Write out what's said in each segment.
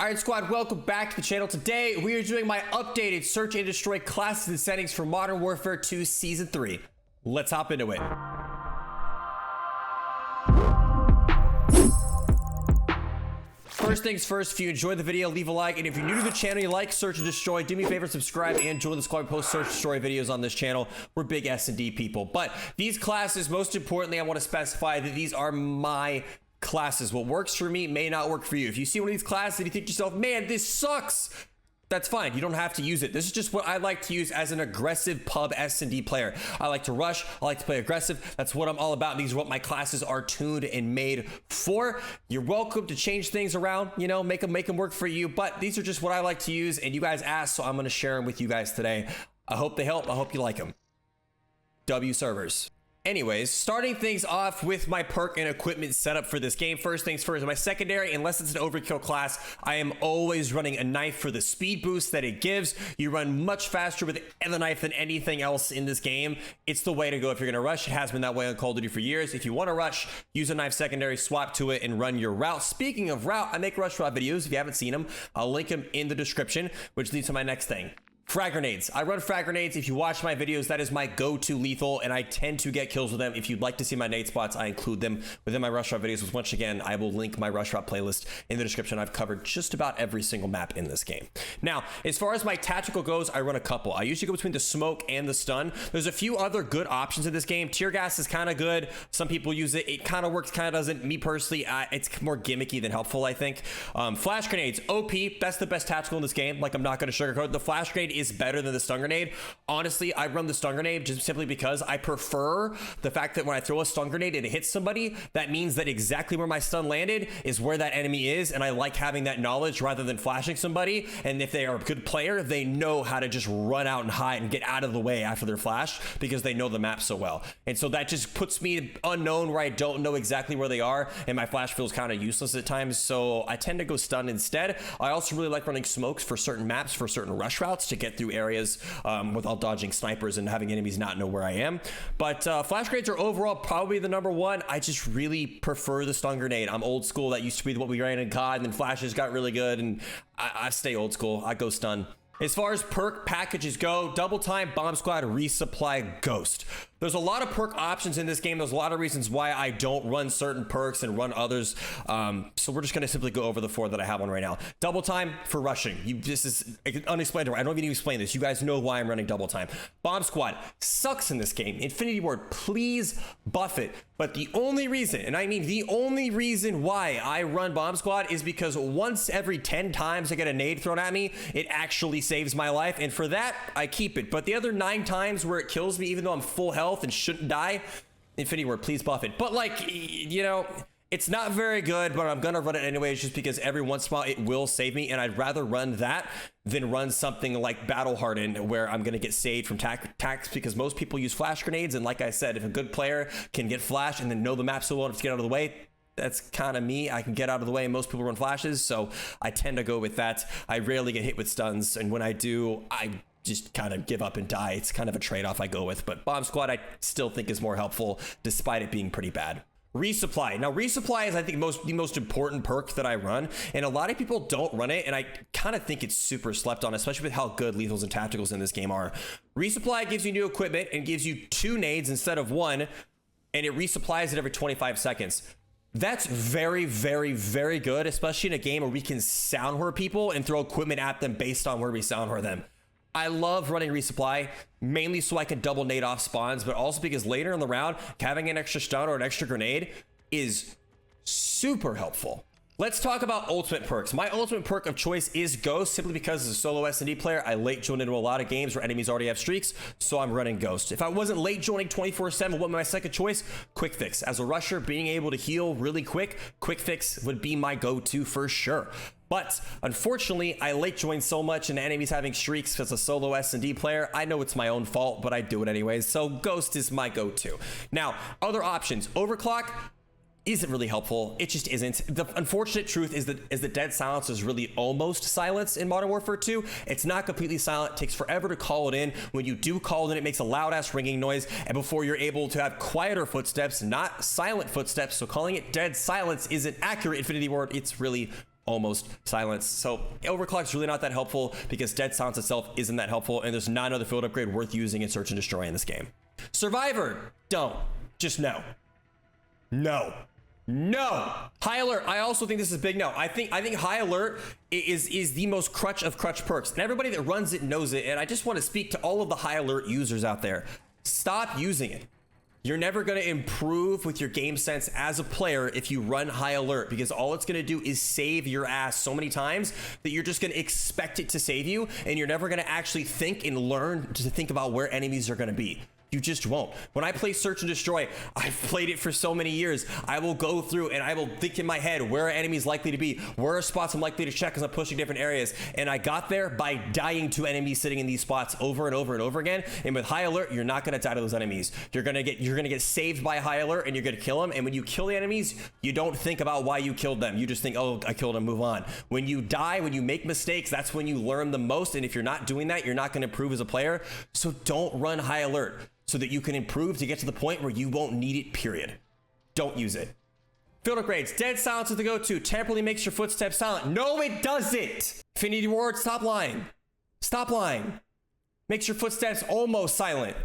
Alright squad, welcome back to the channel. Today we are doing my updated search and destroy classes and settings for Modern Warfare 2 Season 3. Let's hop into it. First things first, if you enjoyed the video, leave a like, and if you're new to the channel, you like search and destroy, do me a favor, subscribe and join the squad. We post search and destroy videos on this channel. We're big SnD people, but these classes, most importantly, I want to specify that these are my classes. What works for me may not work for you. If you see one of these classes and you think to yourself, man, this sucks, that's fine. You don't have to use it. This is just what I like to use as an aggressive pub SnD player. I like to rush. I like to play aggressive. That's what I'm all about. These are what my classes are tuned and made for. You're welcome to change things around, you know, make them work for you. But these are just what I like to use, and you guys asked, so I'm going to share them with you guys today. I hope they help. I hope you like them. W servers. Anyways, starting things off with my perk and equipment setup for this game. First things first, my secondary, unless it's an overkill class, I am always running a knife for the speed boost that it gives. You run much faster with the knife than anything else in this game. It's the way to go if you're gonna rush. It has been that way on Call of Duty for years. If you wanna rush, use a knife secondary, swap to it, and run your route. Speaking of route, I make rush route videos. If you haven't seen them, I'll link them in the description, which leads to my next thing. Frag grenades. I run frag grenades. If you watch my videos, that is my go-to lethal, and I tend to get kills with them. If you'd like to see my nade spots, I include them within my rush route videos, which once again, I will link my rush route playlist in the description. I've covered just about every single map in this game. Now, as far as my tactical goes, I run a couple. I usually go between the smoke and the stun. There's a few other good options in this game. Tear gas is kind of good. Some people use it. It kind of works, kind of doesn't. Me personally, it's more gimmicky than helpful, I think. Flash grenades, OP. That's the best tactical in this game. Like, I'm not going to sugarcoat. The flash grenade is better than the stun grenade. Honestly, I run the stun grenade just simply because I prefer the fact that when I throw a stun grenade and it hits somebody, that means that exactly where my stun landed is where that enemy is, and I like having that knowledge rather than flashing somebody. And if they are a good player, they know how to just run out and hide and get out of the way after they're flashed because they know the map so well. And so that just puts me unknown where I don't know exactly where they are, and my flash feels kind of useless at times, so I tend to go stun instead. I also really like running smokes for certain maps, for certain rush routes to get through areas without dodging snipers and having enemies not know where I am. But flash grenades are overall probably the number one. I just really prefer the stun grenade. I'm old school. That used to be what we ran in COD, and then flashes got really good, and I stay old school. I go stun. As far as perk packages go, double time, bomb squad, resupply, ghost. There's a lot of perk options in this game. There's a lot of reasons why I don't run certain perks and run others. So we're just going to simply go over the four that I have on right now. Double time for rushing. This is unexplainable. I don't even need to explain this. You guys know why I'm running double time. Bomb squad sucks in this game. Infinity Ward, please buff it. But the only reason, and I mean the only reason why I run bomb squad is because once every 10 times I get a nade thrown at me, it actually saves my life. And for that, I keep it. But the other 9 times where it kills me, even though I'm full health and shouldn't die, Infinity Ward, please buff it. But like, you know, it's not very good, but I'm gonna run it anyways just because every once in a while it will save me, and I'd rather run that than run something like Battle Hardened where I'm gonna get saved from attacks, because most people use flash grenades, and like I said, if a good player can get flash and then know the map so well enough to get out of the way, that's kind of me. I can get out of the way, and most people run flashes, so I tend to go with that. I rarely get hit with stuns, and when I do, I just kind of give up and die. It's kind of a trade-off I go with, but bomb squad I still think is more helpful despite it being pretty bad. Resupply. Now resupply is, I think, the most important perk that I run, and a lot of people don't run it, and I kind of think it's super slept on, especially with how good lethals and tacticals in this game are. Resupply gives you new equipment and gives you 2 nades instead of 1, and it resupplies it every 25 seconds. That's very, very, very good, especially in a game where we can sound whore people and throw equipment at them based on where we sound whore them. I love running resupply, mainly so I can double nade off spawns, but also because later in the round, having an extra stun or an extra grenade is super helpful. Let's talk about ultimate perks. My ultimate perk of choice is Ghost, simply because as a solo SnD player, I late join into a lot of games where enemies already have streaks, so I'm running Ghost. If I wasn't late joining 24/7, what would my second choice? Quick Fix. As a rusher, being able to heal really quick, Quick Fix would be my go-to for sure. But unfortunately, I late join so much and enemies having streaks as a solo SnD player. I know it's my own fault, but I do it anyways. So Ghost is my go-to. Now, other options. Overclock isn't really helpful. It just isn't. The unfortunate truth is that dead silence is really almost silence in Modern Warfare 2. It's not completely silent. It takes forever to call it in. When you do call it in, it makes a loud ass ringing noise, and before you're able to have quieter footsteps, not silent footsteps. So calling it dead silence isn't accurate, Infinity Ward. It's really almost silence. So overclock's really not that helpful because dead silence itself isn't that helpful, and there's not another field upgrade worth using in search and destroy in this game. Survivor, don't. Just no. No. No. High alert. I also think this is a big no. I think high alert is the most crutch of crutch perks, and everybody that runs it knows it. And I just want to speak to all of the high alert users out there. Stop using it. You're never going to improve with your game sense as a player if you run high alert, because all it's going to do is save your ass so many times that you're just going to expect it to save you, and you're never going to actually think and learn to think about where enemies are going to be. You just won't. When I play Search and Destroy, I've played it for so many years. I will go through and I will think in my head, where are enemies likely to be? Where are spots I'm likely to check as I'm pushing different areas? And I got there by dying to enemies sitting in these spots over and over and over again. And with high alert, you're not gonna die to those enemies. You're gonna get saved by high alert, and you're gonna kill them. And when you kill the enemies, you don't think about why you killed them. You just think, oh, I killed them, move on. When you die, when you make mistakes, that's when you learn the most. And if you're not doing that, you're not gonna improve as a player. So don't run high alert, so that you can improve to get to the point where you won't need it, period. Don't use it. Field upgrades. Dead silence is the go-to. Temporarily makes your footsteps silent. No, it doesn't. Infinity Ward, stop lying. Stop lying. Makes your footsteps almost silent.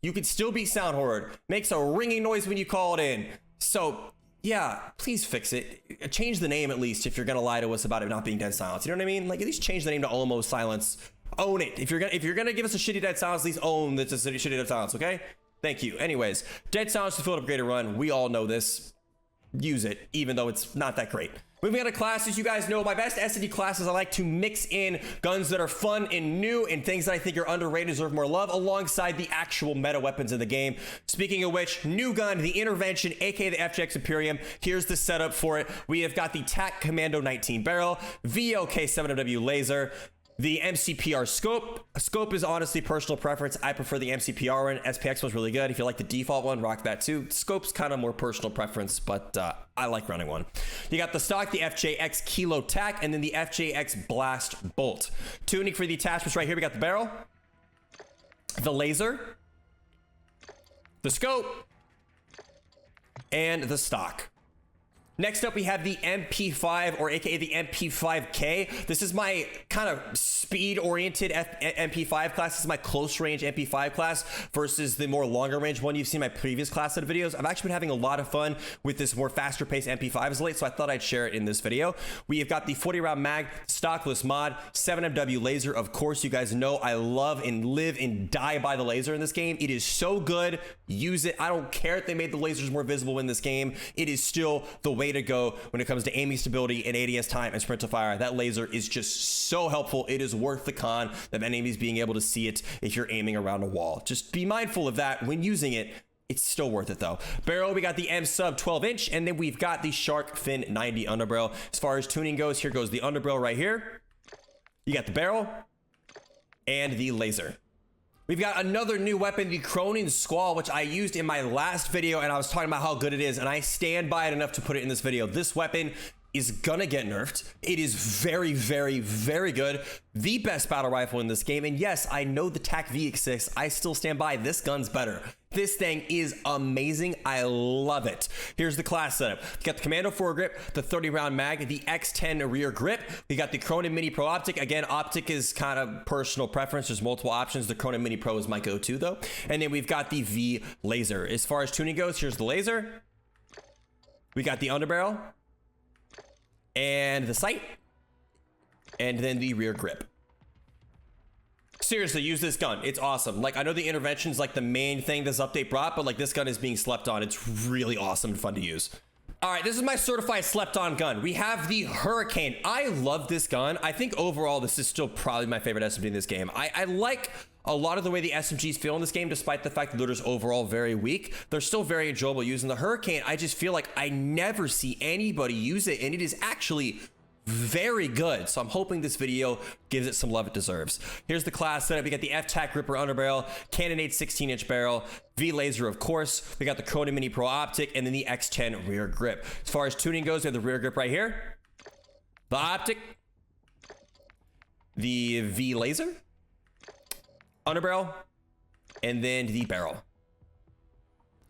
You could still be sound horde. Makes a ringing noise when you call it in. So, yeah, please fix it. Change the name at least if you're gonna lie to us about it not being dead silence. You know what I mean? Like, at least change the name to almost silence. Own it. If you're gonna give us a shitty dead silence, please own that it's a shitty dead silence, okay? Thank you. Anyways, dead silence to field upgrade run. We all know this. Use it, even though it's not that great. Moving on to classes, you guys know my best SnD classes. I like to mix in guns that are fun and new and things that I think are underrated, deserve more love, alongside the actual meta weapons in the game. Speaking of which, new gun, the Intervention, aka the FJX Imperium. Here's the setup for it. We have got the TAC Commando 19 barrel, VOK 7MW laser, the MCPR scope. Scope is honestly personal preference. I prefer the MCPR one. SPX was really good. If you like the default one, rock that too. Scope's kind of more personal preference, but I like running one. You got the stock, the FJX Kilo TAC, and then the FJX Blast Bolt. Tuning for the attachments right here. We got the barrel, the laser, the scope, and the stock. Next up, we have the MP5, or aka the MP5K. This is my kind of speed-oriented MP5 class. This is my close-range MP5 class versus the more longer-range one you've seen in my previous class set of videos. I've actually been having a lot of fun with this more faster-paced MP5 as late, so I thought I'd share it in this video. We have got the 40-round mag, stockless mod, 7MW laser. Of course, you guys know I love and live and die by the laser in this game. It is so good. Use it. I don't care if they made the lasers more visible in this game. It is still the way to go when it comes to aiming stability and ADS time and sprint to fire. That laser is just so helpful. It is worth the con of enemies being able to see it if you're aiming around a wall. Just be mindful of that when using it. It's still worth it though. Barrel, we got the M sub 12 inch, and then we've got the Shark Fin 90 underbarrel. As far as tuning goes, here goes the underbarrel right here. You got the barrel and the laser. We've got another new weapon, the Cronin Squall, which I used in my last video, and I was talking about how good it is, and I stand by it enough to put it in this video. This weapon is gonna get nerfed. It is very, very, very good. The best battle rifle in this game, and yes, I know the TAC VX6. I still stand by. This gun's better. This thing is amazing. I love it. Here's the class setup. You got the Commando foregrip, the 30-round mag, the X10 rear grip. We got the Cronin Mini Pro optic. Again, optic is kind of personal preference. There's multiple options. The Cronin Mini Pro is my go-to though. And then we've got the V laser. As far as tuning goes, here's the laser. We got the underbarrel and the sight, and then the rear grip. Seriously, use this gun. It's awesome. Like, I know the intervention's like the main thing this update brought, but like this gun is being slept on. It's really awesome and fun to use. All right, this is my certified slept on gun. We have the Hurricane. I love this gun. I think overall, this is still probably my favorite SMG in this game. I like a lot of the way the SMGs feel in this game, despite the fact that they're just overall very weak. They're still very enjoyable using the Hurricane. I just feel like I never see anybody use it, and it is actually very good. So I'm hoping this video gives it some love it deserves. Here's the class setup. We got the F-Tac Ripper underbarrel, Cannonade 16-inch barrel, V laser, of course. We got the Cronin Mini Pro optic, and then the X10 rear grip. As far as tuning goes, we have the rear grip right here, the optic, the V laser, underbarrel, and then the barrel.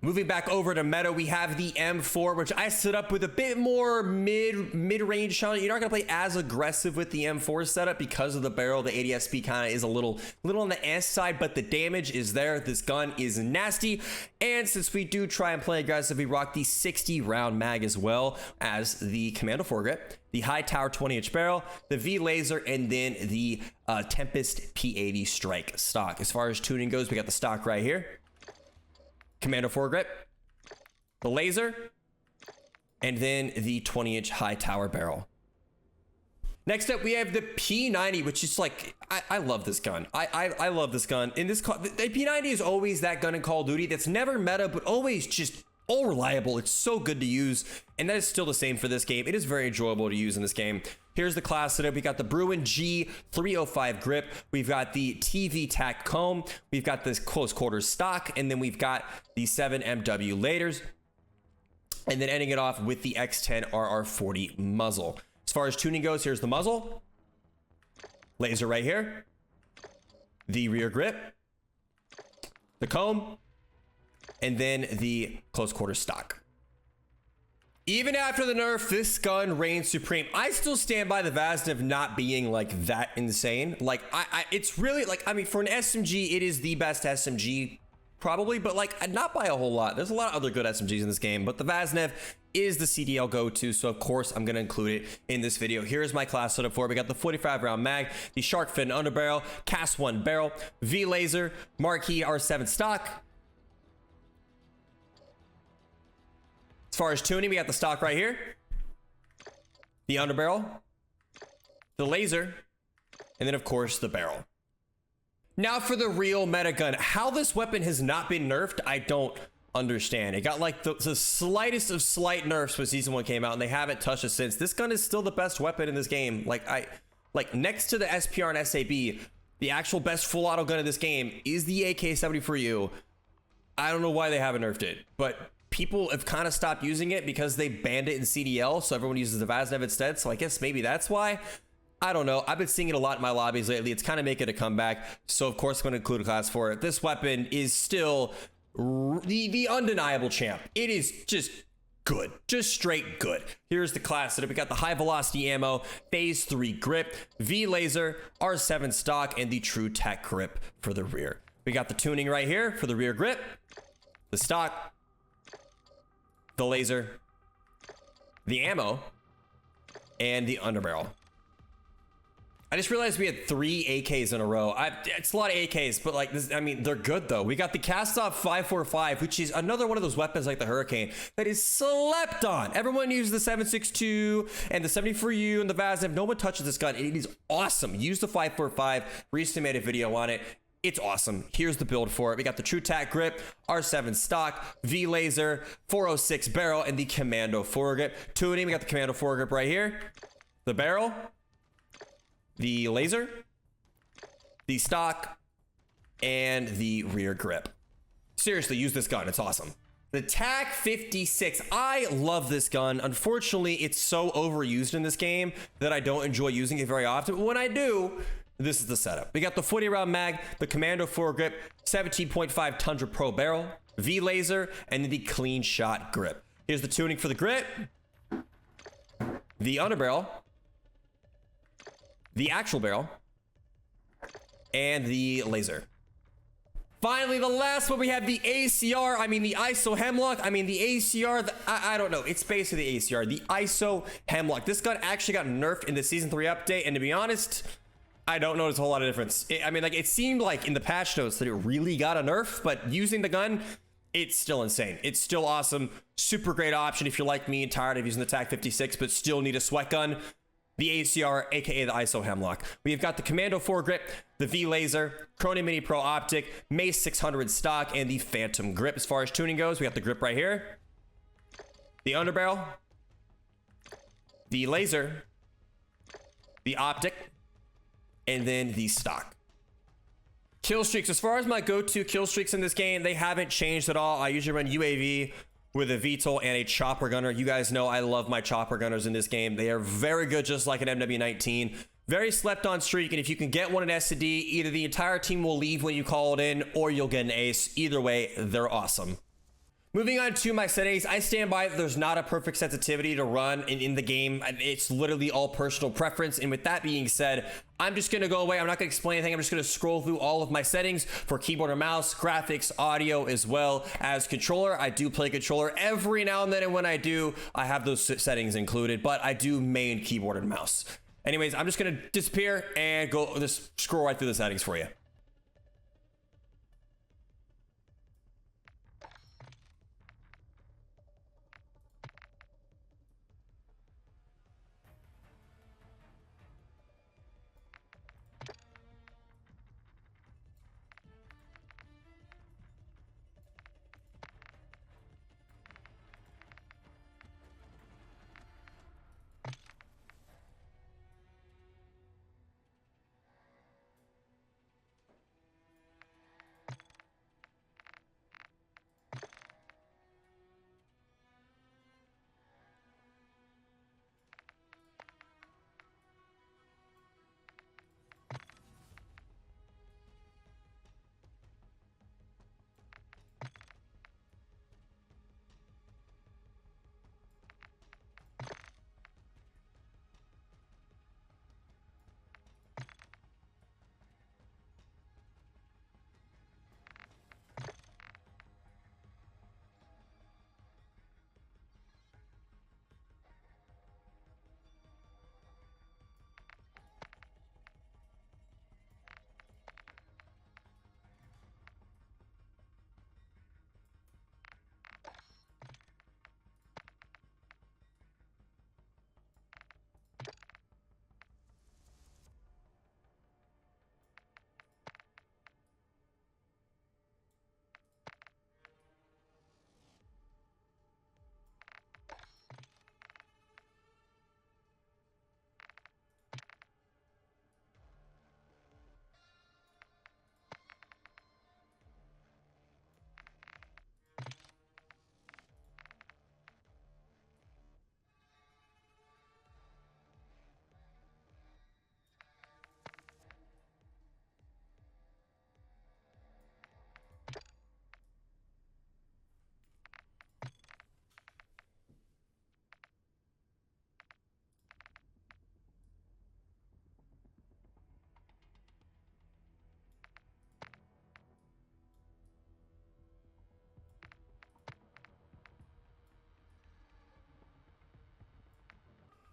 Moving back over to meta, we have the M4, which I set up with a bit more mid-range on it. You're not gonna play as aggressive with the M4 setup because of the barrel. The ADS-B kind of is a little on the S side, but the damage is there. This gun is nasty. And since we do try and play aggressive, we rock the 60 round mag as well as the Commando foregrip, the high tower 20-inch barrel, the V laser, and then the Tempest P80 strike stock. As far as tuning goes, we got the stock right here. Commando foregrip, the laser, and then the 20-inch high tower barrel. Next up, we have the P90, which is like, I love this gun. I love this gun. In this, the P90 is always that gun in Call of Duty that's never meta, but always just all reliable. It's so good to use, and that is still the same for this game. It is very enjoyable to use in this game. Here's the class setup. We got the Bruin G305 grip. We've got the TV tack comb. We've got this close quarters stock, and then we've got the 7 MW lasers, and then ending it off with the X10 RR40 muzzle. As far as tuning goes, here's the muzzle, laser right here, the rear grip, the comb, and then the close quarters stock. Even after the nerf, this gun reigns supreme. I still stand by the Vaznev not being like that insane. Like it's really like, I mean, for an SMG, it is the best SMG probably, but like not by a whole lot. There's a lot of other good SMGs in this game, but the Vaznev is the CDL go-to, so of course I'm gonna include it in this video. Here's my class setup for it. We got the 45 round mag, the shark fin underbarrel, cast 1 barrel, V laser, marquee R7 stock. As far as tuning, we got the stock right here, the underbarrel, the laser, and then of course the barrel. Now for the real meta gun. How this weapon has not been nerfed, I don't understand. It got like the slightest of slight nerfs when season 1 came out, and they haven't touched it since. This gun is still the best weapon in this game. Like next to the SPR and SAB, the actual best full auto gun in this game is the AK-74U. I don't know why they haven't nerfed it, but people have kind of stopped using it because they banned it in CDL, so everyone uses the Vaznev instead. So I guess maybe that's why. I don't know. I've been seeing it a lot in my lobbies lately. It's kind of making a comeback. So of course I'm going to include a class for it. This weapon is still the undeniable champ. It is just good, just straight good. Here's the class setup. We got the high velocity ammo, phase 3 grip, V laser, R7 stock, and the true tech grip for the rear. We got the tuning right here for the rear grip, the stock, the laser, the ammo, and the underbarrel. I just realized we had 3 AKs in a row. It's a lot of AKs, but like this, I mean, they're good though. We got the cast-off 545, which is another one of those weapons like the Hurricane that is slept on. Everyone uses the 7.62 and the 74U and the Vaznev. No one touches this gun. It is awesome. Use the 545. Recently made a video on it. It's awesome. Here's the build for it. We got the True Tac grip, R7 stock, V laser, 406 barrel, and the Commando foregrip. Tuning, we got the Commando foregrip right here, the barrel, the laser, the stock, and the rear grip. Seriously, use this gun. It's awesome. The TAC 56. I love this gun. Unfortunately, it's so overused in this game that I don't enjoy using it very often. But when I do, this is the setup. We got the 40 round mag, the Commando foregrip, 17.5 Tundra Pro barrel, V laser, and the clean shot grip. Here's the tuning for the grip, the underbarrel, the actual barrel, and the laser. Finally, the last one, we have the ACR. I mean, the ISO Hemlock. I mean, the ACR. I don't know. It's basically the ACR, the ISO Hemlock. This gun actually got nerfed in the Season 3 update, and to be honest, I don't notice a whole lot of difference. I mean, like, it seemed like in the patch notes that it really got a nerf, but using the gun, it's still insane. It's still awesome. Super great option if you're like me and tired of using the TAC 56, but still need a sweat gun. The ACR, aka the ISO Hemlock. We've got the Commando foregrip, the V laser, Chrono Mini Pro optic, Mace 600 stock, and the Phantom grip. As far as tuning goes, we got the grip right here, the underbarrel, the laser, the optic, and then the stock. Kill streaks. As far as my go-to kill streaks in this game, they haven't changed at all. I usually run UAV with a VTOL and a chopper gunner. You guys know I love my chopper gunners in this game. They are very good, just like an MW19. Very slept on streak, and if you can get one in SnD, either the entire team will leave when you call it in, or you'll get an ace. Either way, they're awesome. Moving on to my settings, I stand by that there's not a perfect sensitivity to run in the game. It's literally all personal preference. And with that being said, I'm just going to go away. I'm not going to explain anything. I'm just going to scroll through all of my settings for keyboard and mouse, graphics, audio, as well as controller. I do play controller every now and then, and when I do, I have those settings included, but I do main keyboard and mouse. Anyways, I'm just going to disappear and just scroll right through the settings for you.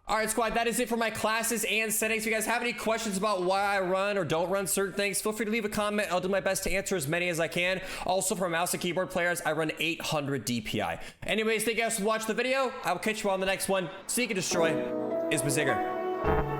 All right, squad, that is it for my classes and settings. If you guys have any questions about why I run or don't run certain things, feel free to leave a comment. I'll do my best to answer as many as I can. Also, for mouse and keyboard players, I run 800 DPI. Anyways, thank you guys for watching the video. I will catch you on the next one. Seek and Destroy is Bazigger.